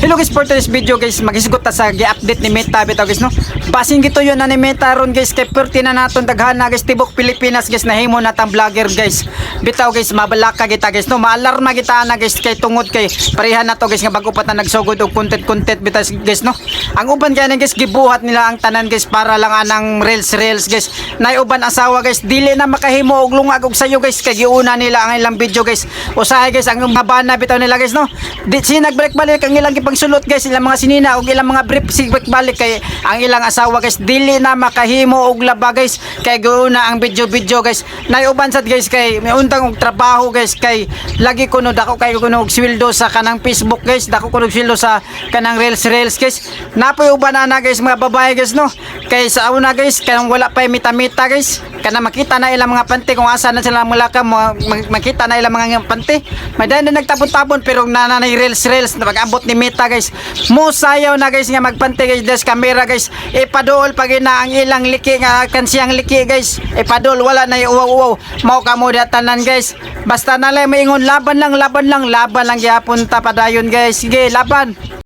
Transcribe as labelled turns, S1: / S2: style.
S1: Hello guys, for today's video guys, magisgot ta sa gi-update ni Meta bitaw guys no. Basing gito yun na ni Meta ron guys, kay perti na naton daghan na guys tibok Pilipinas guys, nahimo na tang vlogger guys. Bitaw guys, mabalaka kita guys no, maalarma kita na guys kay tungod kay pareha na to guys nga bago pa ta nagsugod og content bitaw guys no. Ang uban kay guys gibuhat nila ang tanan guys para lang anang reels guys. Nay uban asawa guys, dili na makahimo og lungag og sayo guys kay giuna nila ang ilang video guys. Usahay guys ang mabana bitaw nila guys no. Di si nagbalik-balik ang ilang pagsulot guys, ilang mga sinina og ilang mga brief sigbalik balik kay ang ilang asawa guys dili na makahimo og laba guys kay giuna ang video guys. Nay uban sad guys kay may untang og trabaho guys kay lagi kuno dako kay kuno og sweldo sa kanang Facebook guys, dako kuno og sweldo sa kanang reels guys. Napoy uban na guys mga babae guys no. Kay sa una guys kanang wala pa mita-mita guys, kana makita na ilang mga pante kung asa na sila mulaka makita na ilang mga pante. May dahil na nagtabon-tabon pero nanay reels na pag-abot ni Meta guys. Mo sayaw na guys nga magpante guys des camera guys. Ipadol pag ina ang ilang liki nga kansiyang liki guys. Ipadol wala na uwaw. Mao kamo datanan guys. Basta na lang maingon laban lang gyapon ta padayon guys. Sige, laban.